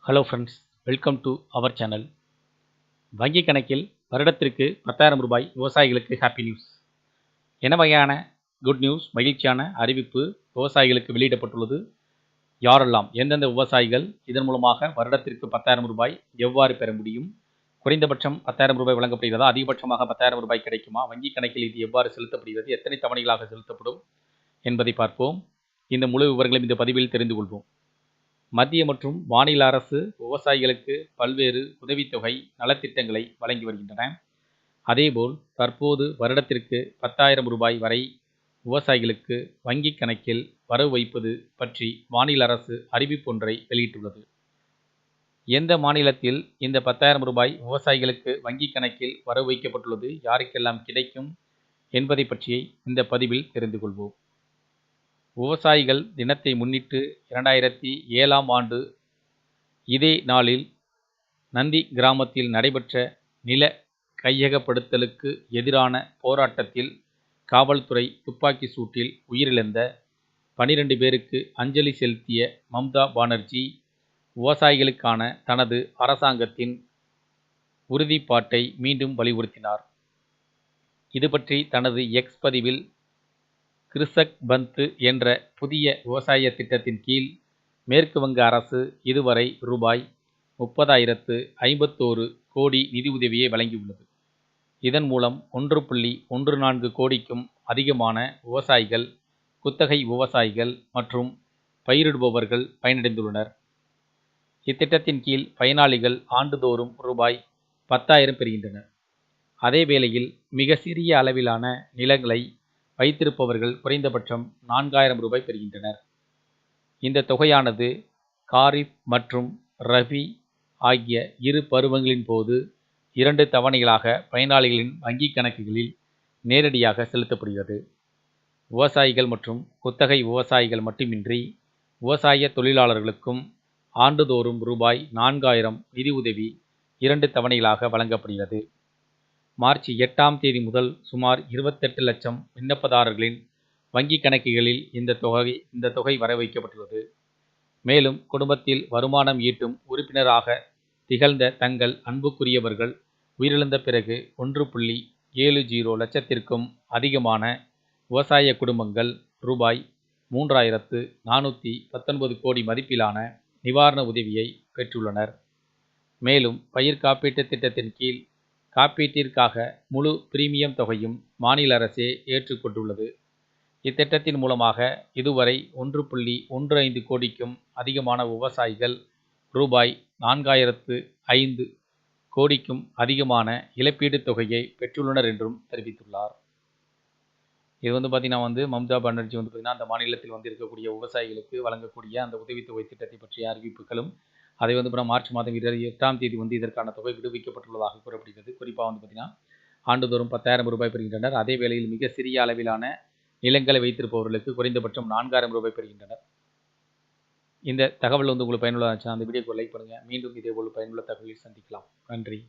Hello friends, welcome to our channel. வங்கி கணக்கில் வருடத்திற்கு 10,000 ரூபாய் விவசாயிகளுக்கு ஹாப்பி நியூஸ். என்ன வகையான குட் நியூஸ், மகிழ்ச்சியான அறிவிப்பு விவசாயிகளுக்கு வெளியிடப்பட்டுள்ளது? யாரெல்லாம், எந்தெந்த விவசாயிகள் இதன் மூலமாக வருடத்திற்கு 10,000 ரூபாய் எவ்வாறு பெற முடியும்? குறைந்தபட்சம் 10,000 ரூபாய் வழங்கப்படுகிறதா? அதிகபட்சமாக 10,000 ரூபாய் கிடைக்குமா? வங்கி கணக்கில் இது எவ்வாறு செலுத்தப்படுகிறது? எத்தனை தவணைகளாக செலுத்தப்படும் என்பதை பார்ப்போம். இந்த முழு விவரங்களையும் இந்த பதிவில் தெரிந்து கொள்வோம். மத்திய மற்றும் மாநில அரசு விவசாயிகளுக்கு பல்வேறு உதவித்தொகை நலத்திட்டங்களை வழங்கி வருகின்றன. அதேபோல் தற்போது வருடத்திற்கு 10,000 ரூபாய் வரை விவசாயிகளுக்கு வங்கி கணக்கில் வரவு வைப்பது பற்றி மாநில அரசு அறிவிப்பொன்றை வெளியிட்டுள்ளது. எந்த மாநிலத்தில் இந்த 10,000 ரூபாய் விவசாயிகளுக்கு வங்கி கணக்கில் வரவு வைக்கப்பட்டுள்ளது, யாருக்கெல்லாம் கிடைக்கும் என்பதை பற்றி இந்த பதிவில் தெரிந்து கொள்வோம். விவசாயிகள் தினத்தை முன்னிட்டு 2007ஆம் ஆண்டு இதே நாளில் நந்தி கிராமத்தில் நடைபெற்ற நில கையகப்படுத்தலுக்கு எதிரான போராட்டத்தில் காவல்துறை துப்பாக்கி சூட்டில் உயிரிழந்த 12 பேருக்கு அஞ்சலி செலுத்திய மம்தா பானர்ஜி, விவசாயிகளுக்கான தனது அரசாங்கத்தின் உறுதிப்பாட்டை மீண்டும் வலியுறுத்தினார். இது பற்றி தனது எக்ஸ் பதிவில், கிருஷக் பந்து என்ற புதிய விவசாய திட்டத்தின் கீழ் மேற்கு வங்க அரசு இதுவரை ரூபாய் 30,051 கோடி நிதியுதவியை வழங்கியுள்ளது. இதன் மூலம் 1.14 கோடிக்கும் அதிகமான விவசாயிகள், குத்தகை விவசாயிகள் மற்றும் பயிரிடுபவர்கள் பயனடைந்துள்ளனர். இத்திட்டத்தின் கீழ் பயனாளிகள் ஆண்டுதோறும் ரூபாய் 10,000 பெறுகின்றனர். அதேவேளையில் மிக சிறிய அளவிலான நிலங்களை வைத்திருப்பவர்கள் குறைந்தபட்சம் 4,000 ரூபாய் பெறுகின்றனர். இந்த தொகையானது காரிப் மற்றும் ரபி ஆகிய இரு பருவங்களின் போது 2 தவணைகளாக பயனாளிகளின் வங்கி கணக்குகளில் நேரடியாக செலுத்தப்படுகிறது. விவசாயிகள் மற்றும் குத்தகை விவசாயிகள் மட்டுமின்றி விவசாய தொழிலாளர்களுக்கும் ஆண்டுதோறும் ரூபாய் 4,000 நிதியுதவி 2 தவணைகளாக வழங்கப்படுகிறது. மார்ச் 8ஆம் தேதி முதல் சுமார் 28 லட்சம் விண்ணப்பதாரர்களின் வங்கி கணக்குகளில் இந்த தொகை வர வைக்கப்பட்டுள்ளது. மேலும் குடும்பத்தில் வருமானம் ஈட்டும் உறுப்பினராக திகழ்ந்த தங்கள் அன்புக்குரியவர்கள் உயிரிழந்த பிறகு 1.70 லட்சத்திற்கும் அதிகமான விவசாய குடும்பங்கள் ரூபாய் 3,419 கோடி மதிப்பிலான நிவாரண உதவியை பெற்றுள்ளனர். மேலும் பயிர் காப்பீட்டு திட்டத்தின் கீழ் காப்பீட்டிற்காக முழு பிரீமியம் தொகையும் மாநில அரசே ஏற்றுக்கொண்டுள்ளது. இத்திட்டத்தின் மூலமாக இதுவரை 1.15 கோடிக்கும் அதிகமான விவசாயிகள் ரூபாய் 4,005 கோடிக்கும் அதிகமான இழப்பீடு தொகையை பெற்றுள்ளனர் என்றும் தெரிவித்துள்ளார். இது பார்த்தீங்கன்னா மம்தா பானர்ஜி பார்த்தீங்கன்னா அந்த மாநிலத்தில் இருக்கக்கூடிய விவசாயிகளுக்கு வழங்கக்கூடிய அந்த உதவித்தொகை திட்டத்தை பற்றிய அறிவிப்புகளும், அதை மார்ச் மாதம் 8ஆம் தேதி இதற்கான தொகை விடுவிக்கப்பட்டுள்ளதாக கூறப்படுகிறது. குறிப்பாக பார்த்தீங்கன்னா ஆண்டுதோறும் 10,000 ரூபாய் பெறுகின்றனர். அதே வேளையில் மிக சிறிய அளவிலான நிலங்களை வைத்திருப்பவர்களுக்கு குறைந்தபட்சம் 4,000 ரூபாய் பெறுகின்றனர். இந்த தகவல் உங்களுக்கு பயனுள்ளதாக இருந்துச்சுன்னா அந்த வீடியோக்கு லைக் பண்ணுங்கள். மீண்டும் இதேபோல் பயனுள்ள தகவலில் சந்திக்கலாம். நன்றி.